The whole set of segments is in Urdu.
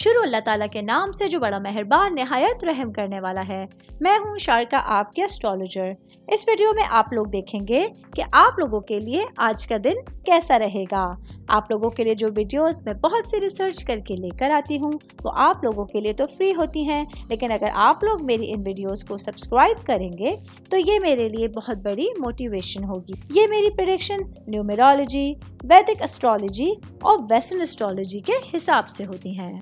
شروع اللہ تعالیٰ کے نام سے جو بڑا مہربان نہایت رحم کرنے والا ہے۔ میں ہوں شارکا، آپ کے اسٹرالوجر۔ اس ویڈیو میں آپ لوگ دیکھیں گے کہ آپ لوگوں کے لیے آج کا دن کیسا رہے گا۔ آپ لوگوں کے لیے جو ویڈیوز میں بہت سی ریسرچ کر کے لے کر آتی ہوں وہ آپ لوگوں کے لیے تو فری ہوتی ہیں، لیکن اگر آپ لوگ میری ان ویڈیوز کو سبسکرائب کریں گے تو یہ میرے لیے بہت بڑی موٹیویشن ہوگی۔ یہ میری پریڈکشنز نیومرولوجی، ویدک اسٹرالوجی اور ویسٹرن اسٹرالوجی کے حساب سے ہوتی ہیں۔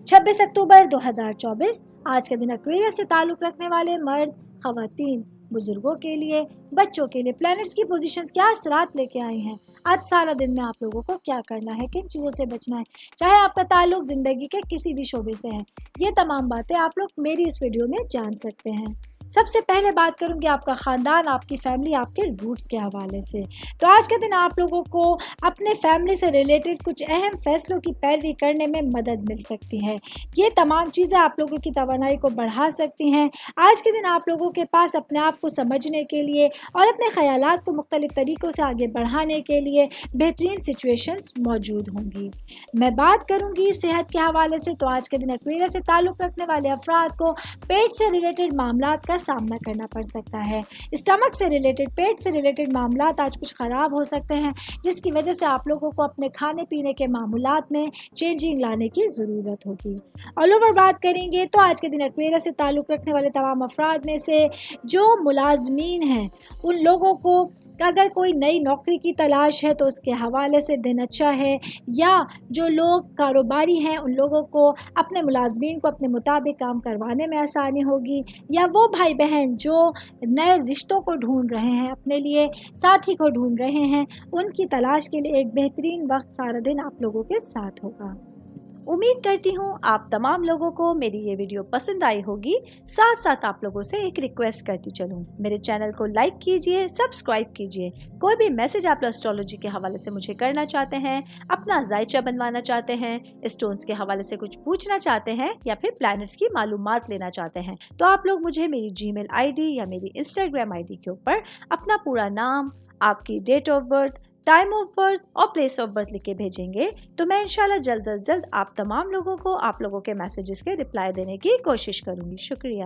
26 اکتوبر 2024 آج کے دن ایکویرس سے تعلق رکھنے والے مرد، خواتین، بزرگوں کے لیے، بچوں کے لیے پلانٹس کی پوزیشنز کیا اثرات لے کے آئی ہیں۔ آج سارا دن میں آپ لوگوں کو کیا کرنا ہے، کن چیزوں سے بچنا ہے، چاہے آپ کا تعلق زندگی کے کسی بھی شعبے سے ہے، یہ تمام باتیں آپ لوگ میری اس ویڈیو میں جان سکتے ہیں۔ سب سے پہلے بات کروں گی آپ کا خاندان، آپ کی فیملی، آپ کے روٹس کے حوالے سے۔ تو آج کے دن آپ لوگوں کو اپنے فیملی سے ریلیٹڈ کچھ اہم فیصلوں کی پیروی کرنے میں مدد مل سکتی ہے۔ یہ تمام چیزیں آپ لوگوں کی توانائی کو بڑھا سکتی ہیں۔ آج کے دن آپ لوگوں کے پاس اپنے آپ کو سمجھنے کے لیے اور اپنے خیالات کو مختلف طریقوں سے آگے بڑھانے کے لیے بہترین سچویشنز موجود ہوں گی۔ میں بات کروں گی صحت کے حوالے سے، تو آج کے دن ایکویرس سے تعلق رکھنے والے افراد کو پیٹ سے ریلیٹڈ معاملات کا سامنا کرنا پڑ سکتا ہے۔ اسٹمک سے ریلیٹڈ، پیٹ سے ریلیٹڈ معاملات آج کچھ خراب ہو سکتے ہیں، جس کی وجہ سے آپ لوگوں کو اپنے کھانے پینے کے معمولات میں چینجنگ لانے کی ضرورت ہوگی۔ آل اوور بات کریں گے تو آج کے دن ایکویرس سے تعلق رکھنے والے تمام افراد میں سے جو ملازمین ہیں ان لوگوں کو اگر کوئی نئی نوکری کی تلاش ہے تو اس کے حوالے سے دن اچھا ہے، یا جو لوگ کاروباری ہیں ان لوگوں کو اپنے ملازمین کو اپنے مطابق کام کروانے میں آسانی ہوگی، یا وہ بھائی بہن جو نئے رشتوں کو ڈھونڈ رہے ہیں، اپنے لیے ساتھی کو ڈھونڈ رہے ہیں، ان کی تلاش کے لیے ایک بہترین وقت سارا دن آپ لوگوں کے ساتھ ہوگا۔ امید کرتی ہوں آپ تمام لوگوں کو میری یہ ویڈیو پسند آئی ہوگی۔ ساتھ ساتھ آپ لوگوں سے ایک ریکویسٹ کرتی چلوں، میرے چینل کو لائک کیجئے، سبسکرائب کیجئے۔ کوئی بھی میسج آپ اسٹرالوجی کے حوالے سے مجھے کرنا چاہتے ہیں، اپنا ذائچہ بنوانا چاہتے ہیں، اسٹونز کے حوالے سے کچھ پوچھنا چاہتے ہیں، یا پھر پلانٹس کی معلومات لینا چاہتے ہیں، تو آپ لوگ مجھے میری جی میل آئی ڈی یا میری انسٹاگرام آئی ڈی کے اوپر اپنا پورا نام، آپ کی date of birth, time of birth اور پلیس آف برتھ لکھ کے بھیجیں گے تو میں انشاءاللہ جلد از جلد آپ تمام لوگوں کو آپ لوگوں کے میسیجز کے رپلائی دینے کی کوشش کروں گی۔ شکریہ۔